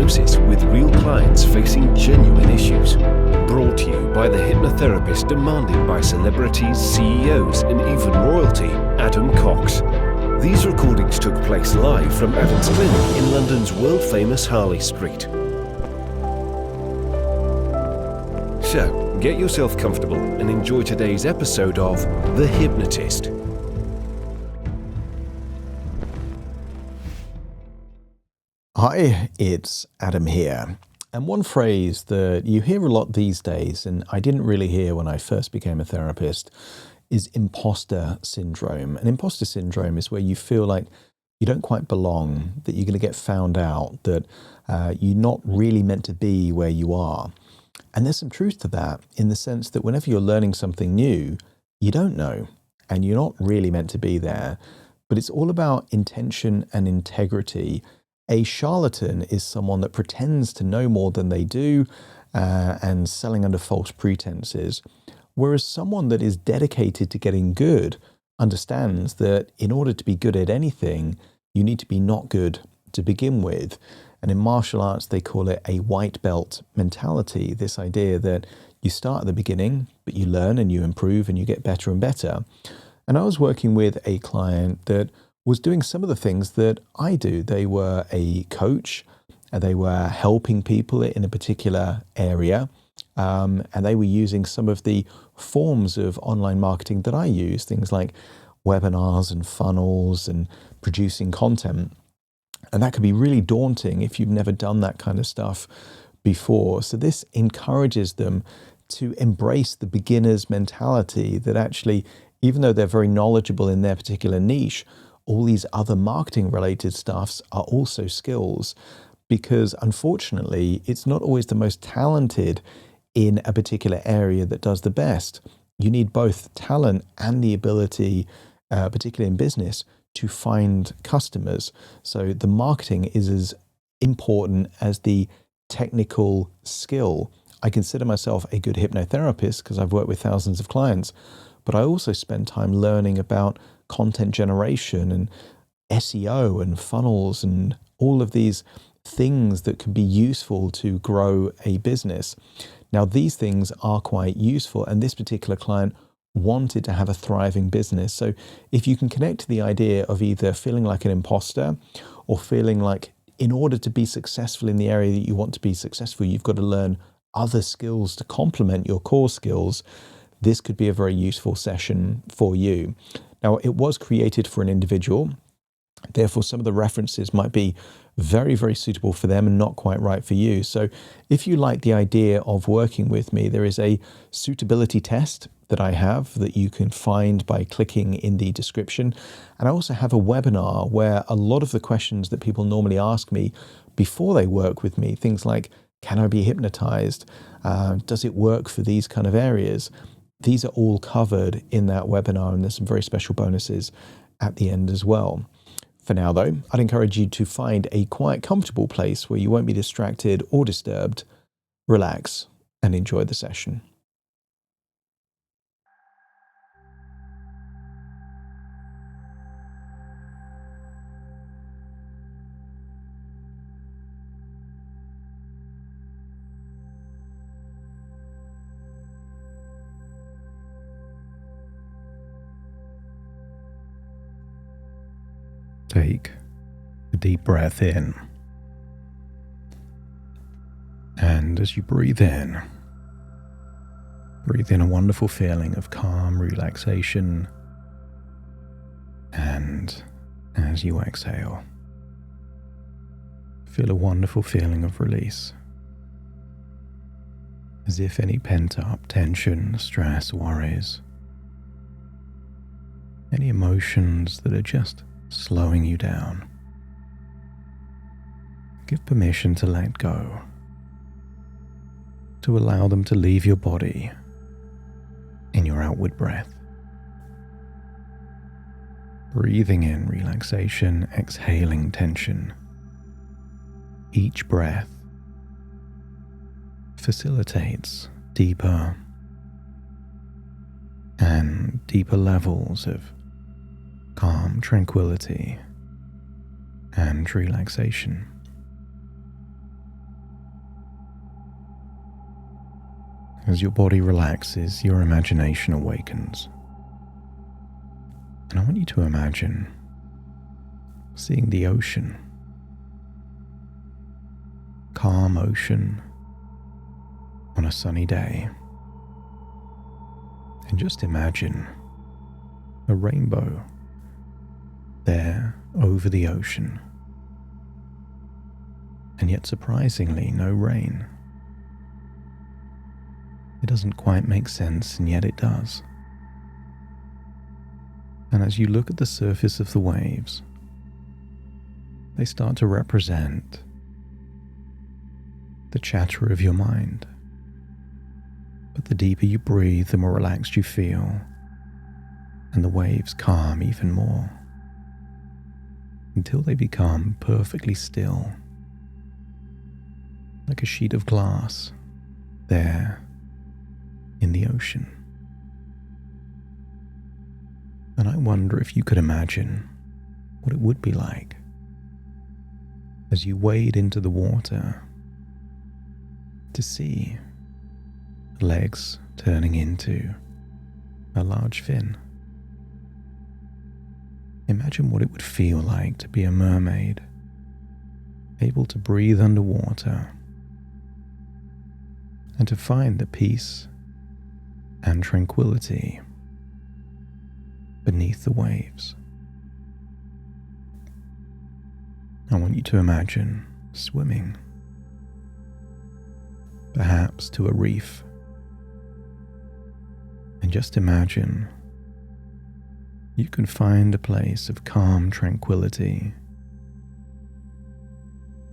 hypnosis with real clients facing genuine issues. Brought to you by the hypnotherapist demanded by celebrities, CEOs, and even royalty, Adam Cox. These recordings took place live from Adam's clinic in London's world-famous Harley Street. So, get yourself comfortable and enjoy today's episode of The Hypnotist. Hi, it's Adam here. And one phrase that you hear a lot these days, and I didn't really hear when I first became a therapist, is imposter syndrome. And imposter syndrome is where you feel like you don't quite belong, that you're going to get found out, that you're not really meant to be where you are. And there's some truth to that in the sense that whenever you're learning something new, you don't know, and you're not really meant to be there. But it's all about intention and integrity. A charlatan is someone that pretends to know more than they do and selling under false pretenses, whereas someone that is dedicated to getting good understands that in order to be good at anything, you need to be not good to begin with. And in martial arts, they call it a white belt mentality, this idea that you start at the beginning, but you learn and you improve and you get better and better. And I was working with a client that was doing some of the things that I do. They were a coach, and they were helping people in a particular area, and they were using some of the forms of online marketing that I use, things like webinars and funnels and producing content. And that could be really daunting if you've never done that kind of stuff before. So this encourages them to embrace the beginner's mentality that actually, even though they're very knowledgeable in their particular niche, all these other marketing related stuffs are also skills, because unfortunately, it's not always the most talented in a particular area that does the best. You need both talent and the ability, particularly in business, to find customers. So the marketing is as important as the technical skill. I consider myself a good hypnotherapist because I've worked with thousands of clients, but I also spend time learning about content generation and SEO and funnels and all of these things that can be useful to grow a business. Now, these things are quite useful, and this particular client wanted to have a thriving business. So if you can connect to the idea of either feeling like an imposter or feeling like in order to be successful in the area that you want to be successful, you've got to learn other skills to complement your core skills, this could be a very useful session for you. Now, it was created for an individual, therefore some of the references might be very, very suitable for them and not quite right for you. So if you like the idea of working with me, there is a suitability test that I have that you can find by clicking in the description. And I also have a webinar where a lot of the questions that people normally ask me before they work with me, things like, can I be hypnotized? Does it work for these kind of areas? These are all covered in that webinar, and there's some very special bonuses at the end as well. For now, though, I'd encourage you to find a quiet, comfortable place where you won't be distracted or disturbed. Relax and enjoy the session. Take a deep breath in. And as you breathe in a wonderful feeling of calm relaxation. And as you exhale, feel a wonderful feeling of release. As if any pent-up tension, stress, worries, any emotions that are just slowing you down, give permission to let go, to allow them to leave your body in your outward breath. Breathing in relaxation, exhaling tension. Each breath facilitates deeper and deeper levels of calm tranquility and relaxation. As your body relaxes, your imagination awakens. And I want you to imagine seeing the ocean, calm ocean on a sunny day. And just imagine a rainbow there over the ocean. And yet surprisingly, no rain. It doesn't quite make sense, and yet it does. And as you look at the surface of the waves, they start to represent the chatter of your mind. But the deeper you breathe, the more relaxed you feel, and the waves calm even more, until they become perfectly still, like a sheet of glass there in the ocean. And I wonder if you could imagine what it would be like as you wade into the water to see legs turning into a large fin. Imagine what it would feel like to be a mermaid, able to breathe underwater and to find the peace and tranquility beneath the waves. I want you to imagine swimming, perhaps to a reef, and just imagine you can find a place of calm tranquility,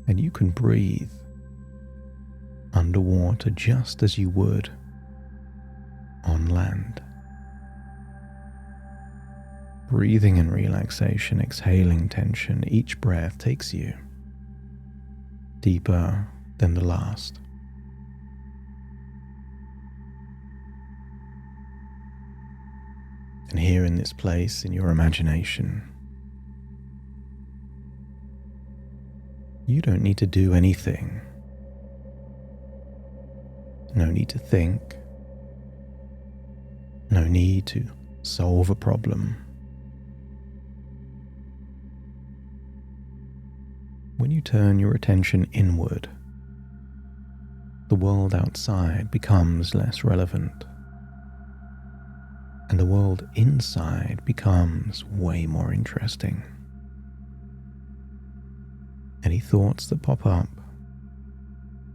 and you can breathe underwater just as you would on land. Breathing in relaxation, exhaling tension, each breath takes you deeper than the last. And here in this place in your imagination, you don't need to do anything. No need to think. No need to solve a problem. When you turn your attention inward, the world outside becomes less relevant, and the world inside becomes way more interesting. Any thoughts that pop up,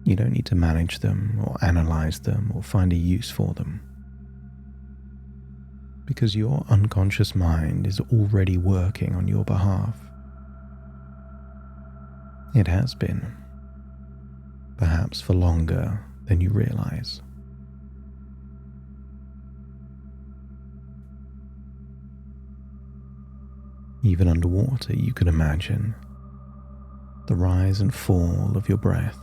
you don't need to manage them or analyze them or find a use for them, because your unconscious mind is already working on your behalf. It has been, perhaps for longer than you realize. Even underwater, you can imagine the rise and fall of your breath,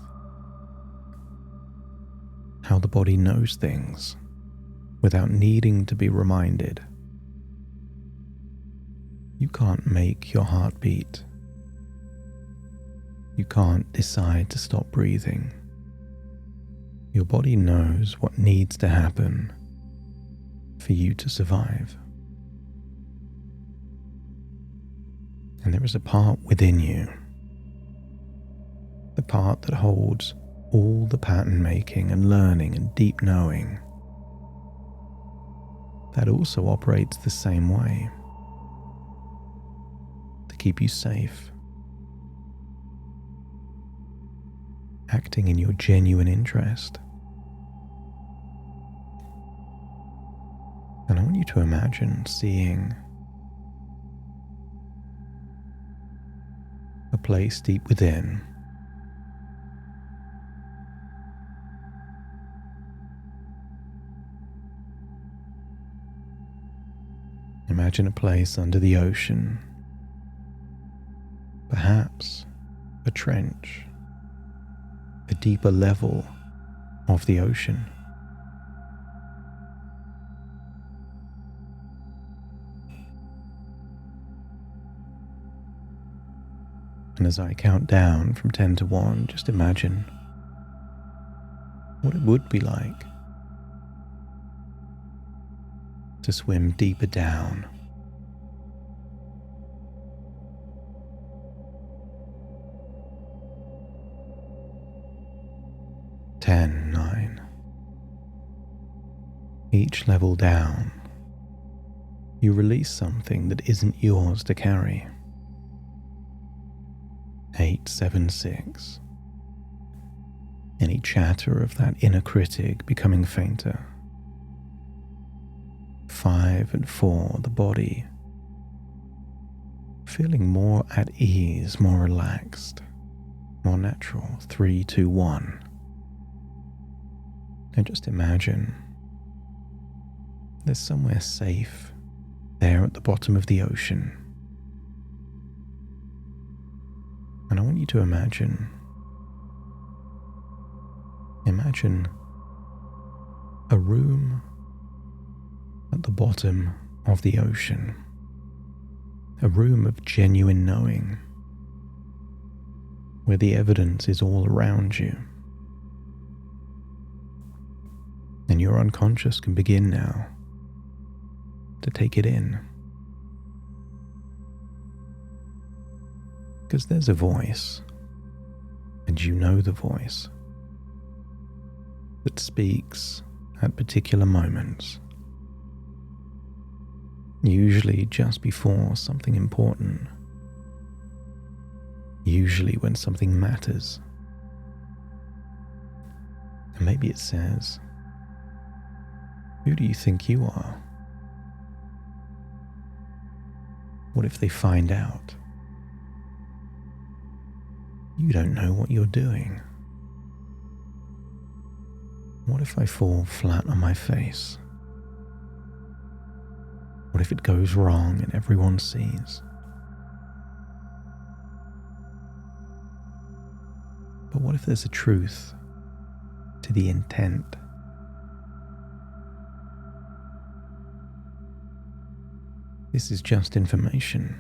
how the body knows things without needing to be reminded. You can't make your heart beat. You can't decide to stop breathing. Your body knows what needs to happen for you to survive. And there is a part within you, the part that holds all the pattern making and learning and deep knowing, that also operates the same way, to keep you safe, acting in your genuine interest. And I want you to imagine seeing a place deep within, imagine a place under the ocean, perhaps a trench, a deeper level of the ocean. And as I count down from 10 to 1, just imagine what it would be like to swim deeper down. 10, 9. Each level down, you release something that isn't yours to carry. 8, 7, 6. Any chatter of that inner critic becoming fainter. 5 and 4, the body feeling more at ease, more relaxed, more natural. 3, 2, 1. Now just imagine there's somewhere safe there at the bottom of the ocean. And I want you to imagine a room at the bottom of the ocean, a room of genuine knowing, where the evidence is all around you. And your unconscious can begin now to take it in. Because there's a voice, and you know the voice, that speaks at particular moments, usually just before something important, usually when something matters. And maybe it says, "Who do you think you are? What if they find out? You don't know what you're doing. What if I fall flat on my face? What if it goes wrong and everyone sees? But what if there's a truth to the intent? This is just information.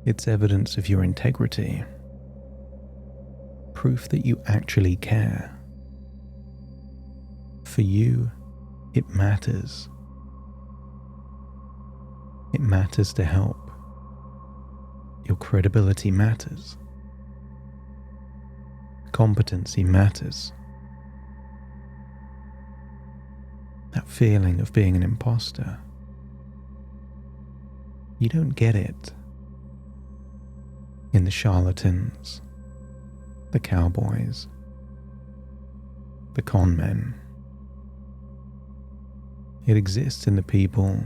It's evidence of your integrity, proof that you actually care. For you, it matters. It matters to help. Your credibility matters. Competency matters. That feeling of being an imposter, you don't get it in the charlatans, the cowboys, the con men. It exists in the people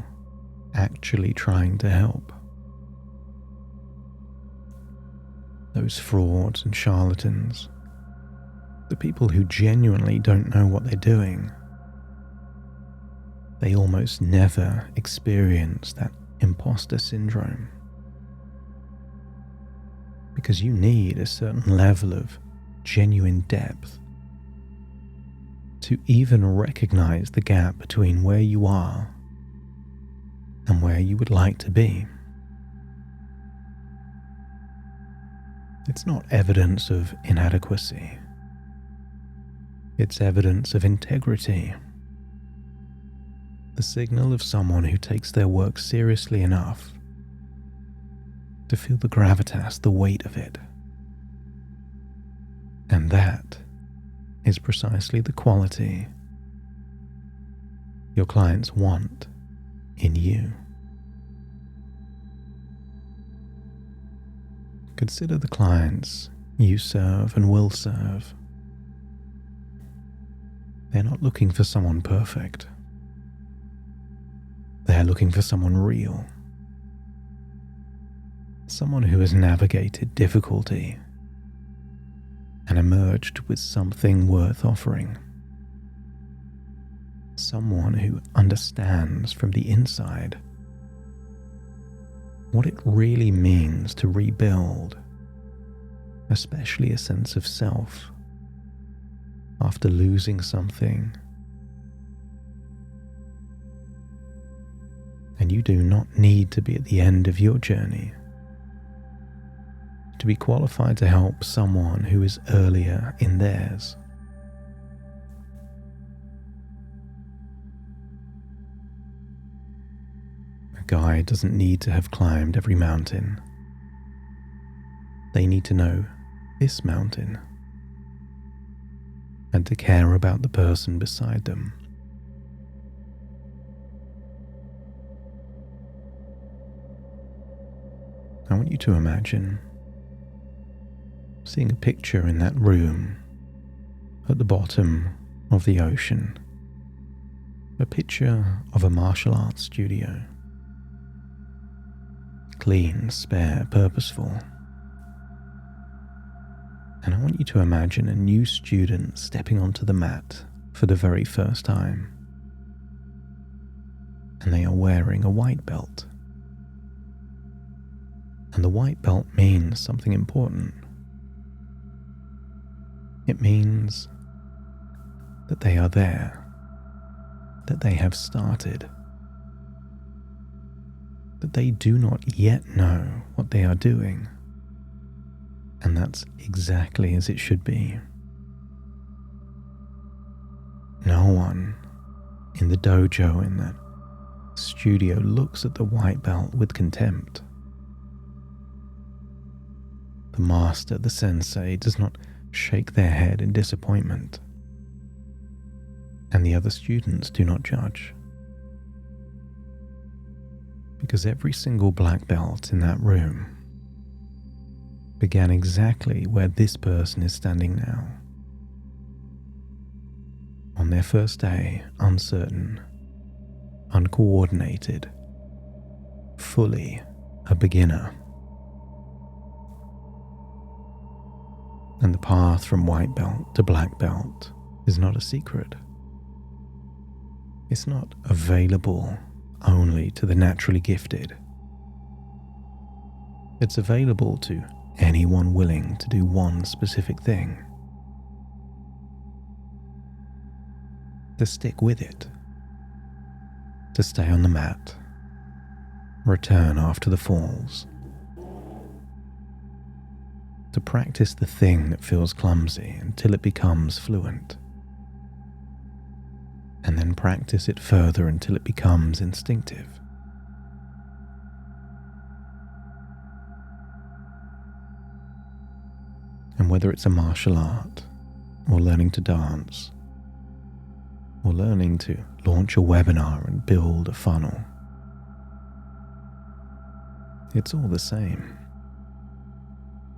actually trying to help. Those frauds and charlatans, the people who genuinely don't know what they're doing, they almost never experience that imposter syndrome. Because you need a certain level of genuine depth to even recognize the gap between where you are and where you would like to be. It's not evidence of inadequacy. It's evidence of integrity. The signal of someone who takes their work seriously enough to feel the gravitas, the weight of it. And that is precisely the quality your clients want in you. Consider the clients you serve and will serve. They're not looking for someone perfect. They're looking for someone real. Someone who has navigated difficulty and emerged with something worth offering. Someone who understands from the inside what it really means to rebuild, especially a sense of self, after losing something. And you do not need to be at the end of your journey to be qualified to help someone who is earlier in theirs. guide doesn't need to have climbed every mountain. They need to know this mountain and to care about the person beside them. I want you to imagine seeing a picture in that room at the bottom of the ocean, a picture of a martial arts studio. Clean, spare, purposeful. And I want you to imagine a new student stepping onto the mat for the very first time. And they are wearing a white belt. And the white belt means something important. It means that they are there, that they have started, that they do not yet know what they are doing, and that's exactly as it should be. No one in the dojo, in that studio, looks at the white belt with contempt. The master, the sensei, does not shake their head in disappointment, and the other students do not judge. Because every single black belt in that room began exactly where this person is standing now. On their first day, uncertain, uncoordinated, fully a beginner. And the path from white belt to black belt is not a secret. It's not available only to the naturally gifted. It's available to anyone willing to do one specific thing. To stick with it. To stay on the mat. Return after the falls. To practice the thing that feels clumsy until it becomes fluent. And then practice it further until it becomes instinctive. And whether it's a martial art, or learning to dance, or learning to launch a webinar and build a funnel, it's all the same.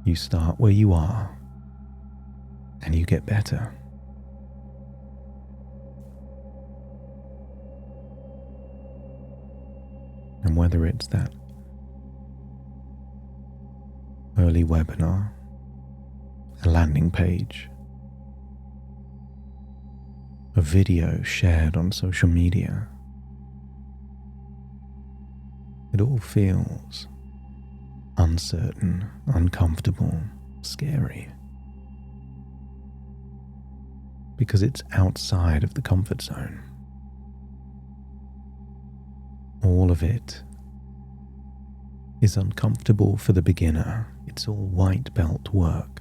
You start where you are, and you get better. And whether it's that early webinar, a landing page, a video shared on social media, it all feels uncertain, uncomfortable, scary. Because it's outside of the comfort zone. All of it is uncomfortable for the beginner. It's all white belt work.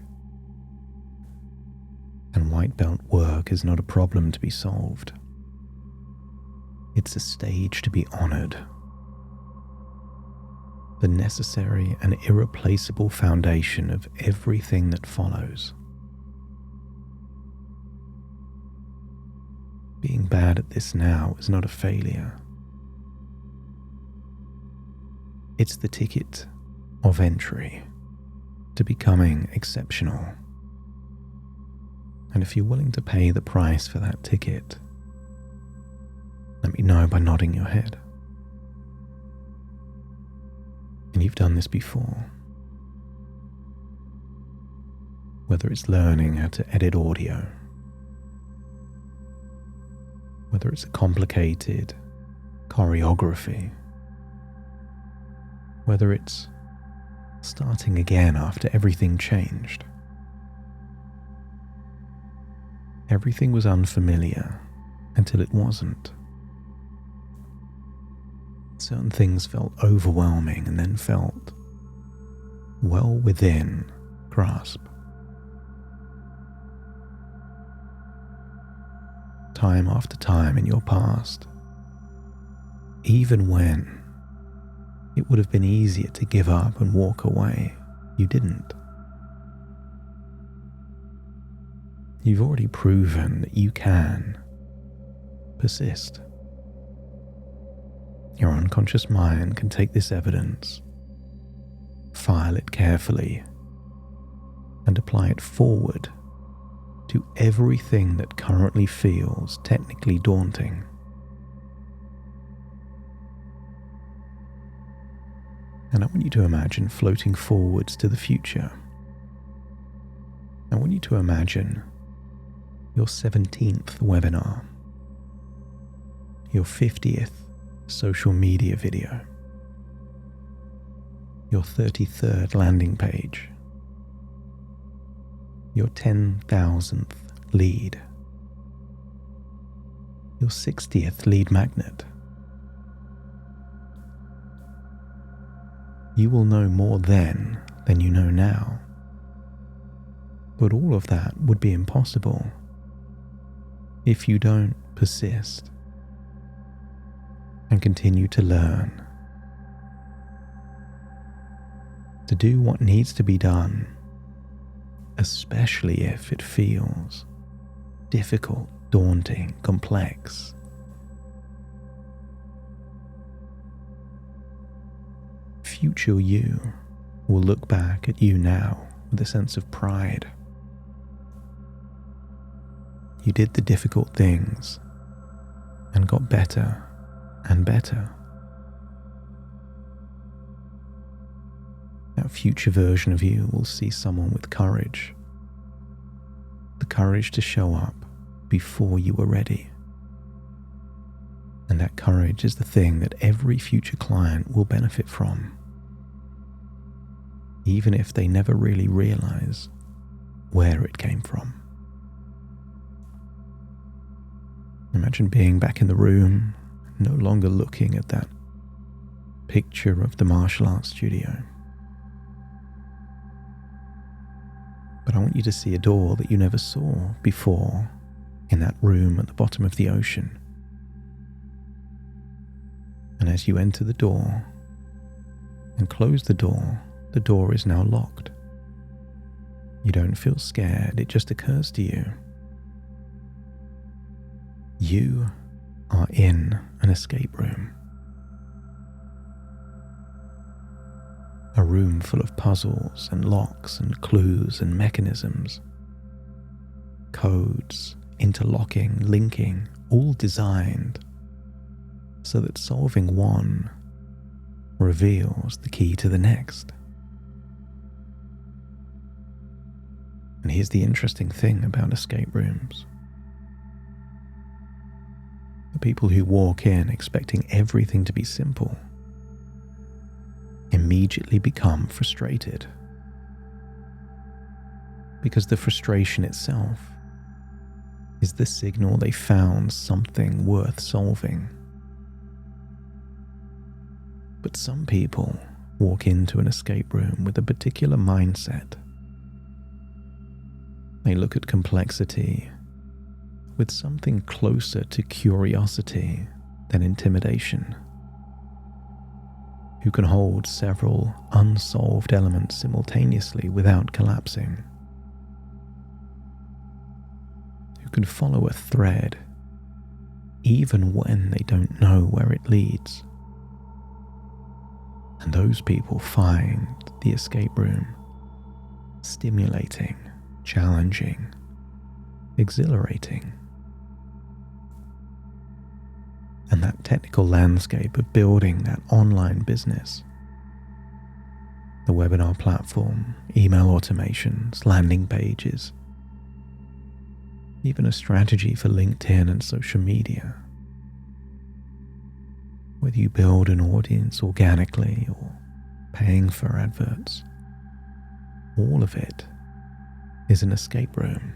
And white belt work is not a problem to be solved. It's a stage to be honored. The necessary and irreplaceable foundation of everything that follows. Being bad at this now is not a failure. It's the ticket of entry to becoming exceptional. And if you're willing to pay the price for that ticket, let me know by nodding your head. And you've done this before. Whether it's learning how to edit audio, whether it's a complicated choreography, whether it's starting again after everything changed. Everything was unfamiliar until it wasn't. Certain things felt overwhelming and then felt well within grasp. Time after time in your past, even when It would have been easier to give up and walk away. You didn't. You've already proven that you can persist. Your unconscious mind can take this evidence, file it carefully, and apply it forward to everything that currently feels technically daunting. And I want you to imagine floating forwards to the future. I want you to imagine your 17th webinar, your 50th social media video, your 33rd landing page, your 10,000th lead, your 60th lead magnet. You will know more then than you know now. But all of that would be impossible if you don't persist and continue to learn, to do what needs to be done, especially if it feels difficult, daunting, complex. Future you will look back at you now with a sense of pride. You did the difficult things and got better and better. That future version of you will see someone with courage, the courage to show up before you were ready. And that courage is the thing that every future client will benefit from, even if they never really realize where it came from. Imagine being back in the room, no longer looking at that picture of the martial arts studio. But I want you to see a door that you never saw before in that room at the bottom of the ocean. And as you enter the door and close the door is now locked. You don't feel scared, it just occurs to you. You are in an escape room. A room full of puzzles and locks and clues and mechanisms. Codes, interlocking, linking, all designed so that solving one reveals the key to the next. And here's the interesting thing about escape rooms. The people who walk in expecting everything to be simple immediately become frustrated, because the frustration itself is the signal they found something worth solving. But some people walk into an escape room with a particular mindset. They look at complexity with something closer to curiosity than intimidation, who can hold several unsolved elements simultaneously without collapsing, who can follow a thread even when they don't know where it leads. And those people find the escape room stimulating, challenging, exhilarating. And that technical landscape of building that online business, the webinar platform, email automations, landing pages, even a strategy for LinkedIn and social media. Whether you build an audience organically or paying for adverts, all of it is an escape room.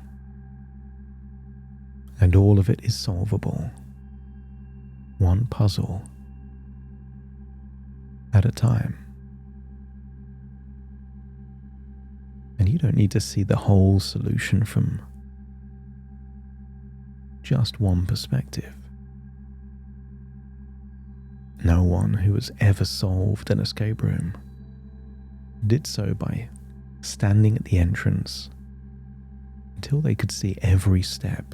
And all of it is solvable, one puzzle at a time. And you don't need to see the whole solution from just one perspective. No one who has ever solved an escape room did so by standing at the entrance until they could see every step.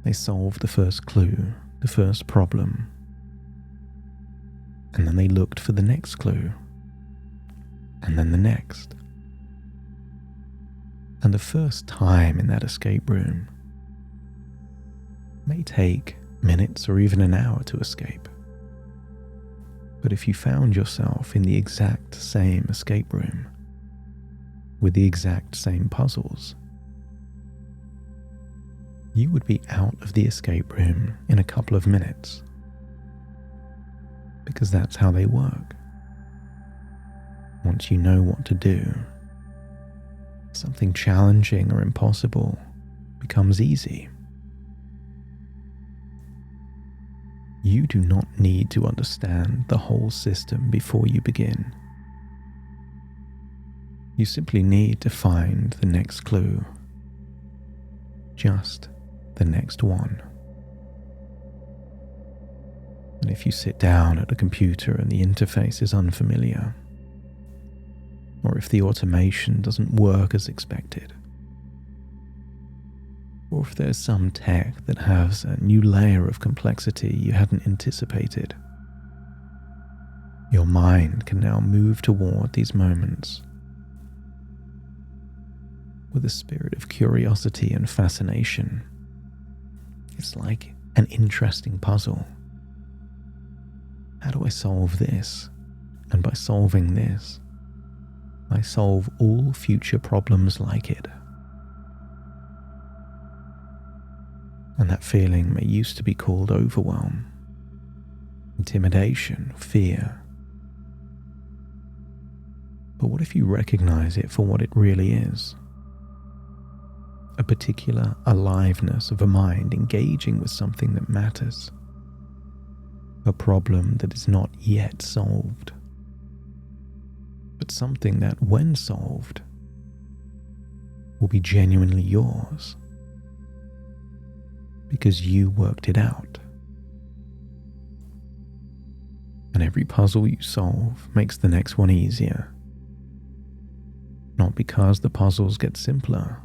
They solved the first clue, the first problem, and then they looked for the next clue, and then the next. And the first time in that escape room may take minutes or even an hour to escape. But if you found yourself in the exact same escape room, with the exact same puzzles, you would be out of the escape room in a couple of minutes. Because that's how they work. Once you know what to do, something challenging or impossible becomes easy. You do not need to understand the whole system before you begin. You simply need to find the next clue. Just the next one. And if you sit down at a computer and the interface is unfamiliar, or if the automation doesn't work as expected, or if there's some tech that has a new layer of complexity you hadn't anticipated, your mind can now move toward these moments with a spirit of curiosity and fascination. It's like an interesting puzzle. How do I solve this? And by solving this, I solve all future problems like it. And that feeling may used to be called overwhelm, intimidation, fear. But what if you recognize it for what it really is? A particular aliveness of a mind engaging with something that matters. A problem that is not yet solved, but something that, when solved, will be genuinely yours because you worked it out. And every puzzle you solve makes the next one easier, not because the puzzles get simpler,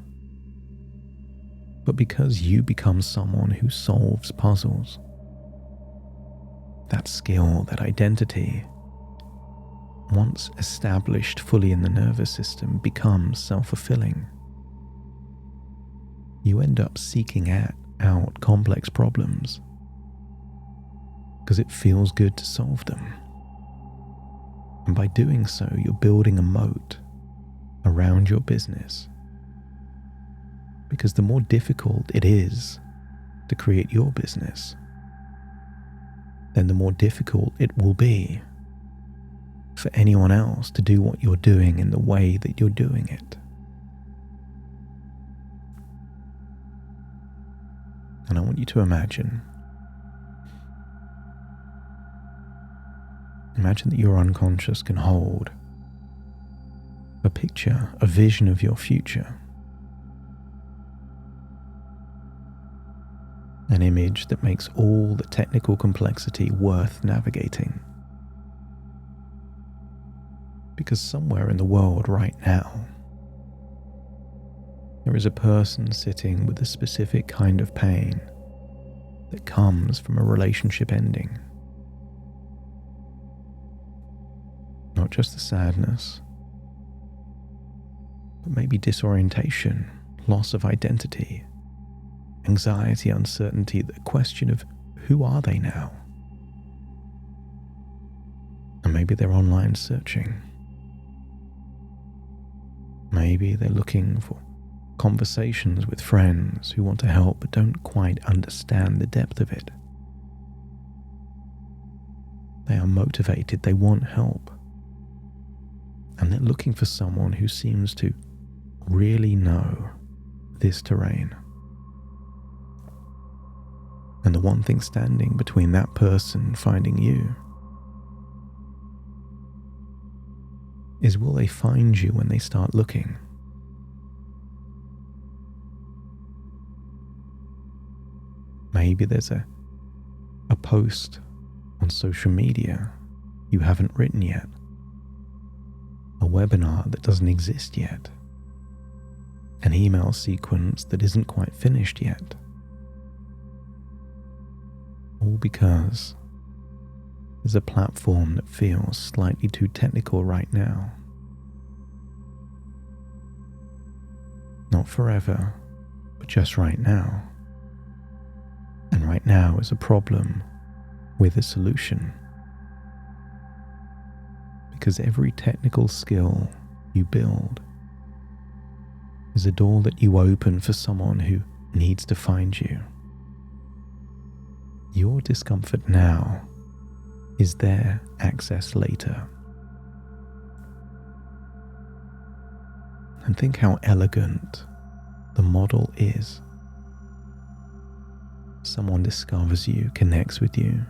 but because you become someone who solves puzzles. That skill, that identity, once established fully in the nervous system, becomes self-fulfilling. You end up seeking out complex problems because it feels good to solve them. And by doing so, you're building a moat around your business. Because the more difficult it is to create your business, then the more difficult it will be for anyone else to do what you're doing in the way that you're doing it. And I want you to imagine that your unconscious can hold a picture, a vision of your future. An image that makes all the technical complexity worth navigating. Because somewhere in the world right now, there is a person sitting with a specific kind of pain that comes from a relationship ending. Not just the sadness, but maybe disorientation, loss of identity, anxiety, uncertainty, the question of who are they now? And maybe they're online searching. Maybe they're looking for conversations with friends who want to help but don't quite understand the depth of it. They are motivated, they want help. And they're looking for someone who seems to really know this terrain. And the one thing standing between that person finding you is, will they find you when they start looking? Maybe there's a post on social media you haven't written yet, a webinar that doesn't exist yet, an email sequence that isn't quite finished yet. All because there's a platform that feels slightly too technical right now. Not forever, but just right now. And right now is a problem with a solution. Because every technical skill you build is a door that you open for someone who needs to find you. Your discomfort now is their access later. And think how elegant the model is. Someone discovers you, connects with you,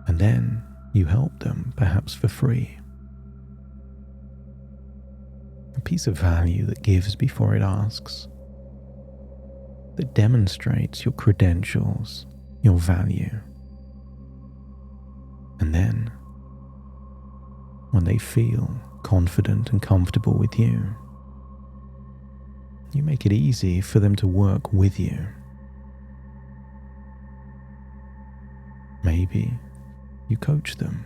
and then you help them, perhaps for free. A piece of value that gives before it asks, that demonstrates your credentials, your value. And then, when they feel confident and comfortable with you, you make it easy for them to work with you. Maybe you coach them.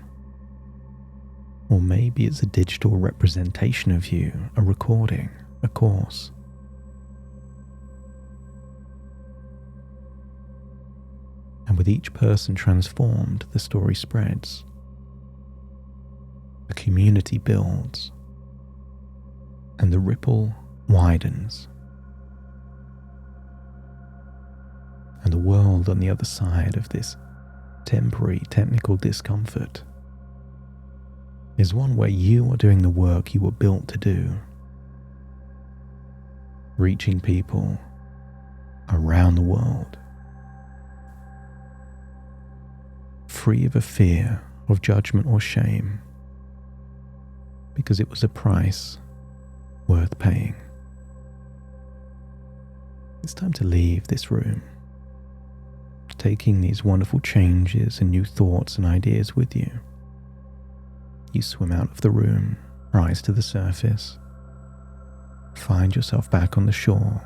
Or maybe it's a digital representation of you, a recording, a course. And with each person transformed, the story spreads. A community builds, and the ripple widens. And the world on the other side of this temporary technical discomfort is one where you are doing the work you were built to do, reaching people around the world, free of a fear of judgment or shame, because it was a price worth paying. It's time to leave this room, taking these wonderful changes and new thoughts and ideas with you. You swim out of the room, rise to the surface, find yourself back on the shore,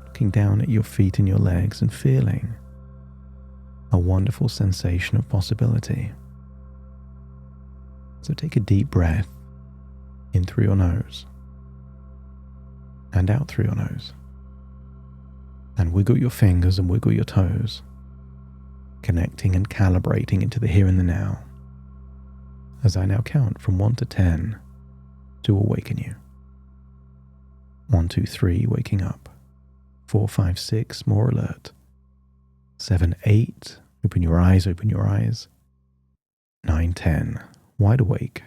looking down at your feet and your legs and feeling a wonderful sensation of possibility. So take a deep breath in through your nose and out through your nose, and wiggle your fingers and wiggle your toes, connecting and calibrating into the here and the now, as I now count from 1 to 10 to awaken you. 1, 2, 3, waking up. 4, 5, 6, more alert. 7, 8, open your eyes, open your eyes. 9, 10, wide awake,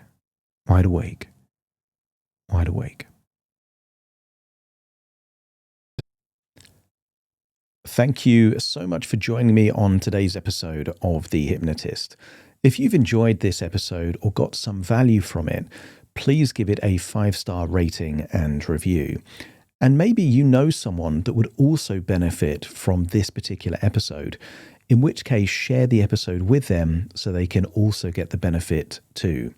wide awake, wide awake. Thank you so much for joining me on today's episode of The Hypnotist. If you've enjoyed this episode or got some value from it, please give it a 5-star rating and review. And maybe you know someone that would also benefit from this particular episode, in which case share the episode with them so they can also get the benefit too.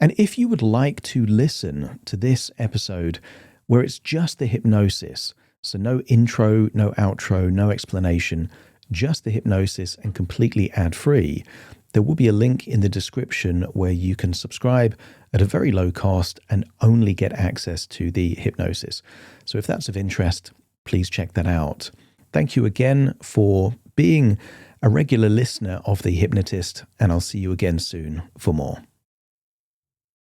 And if you would like to listen to this episode where it's just the hypnosis, so no intro, no outro, no explanation, just the hypnosis and completely ad-free, there will be a link in the description where you can subscribe at a very low cost and only get access to the hypnosis. So if that's of interest, please check that out. Thank you again for being a regular listener of The Hypnotist, and I'll see you again soon for more.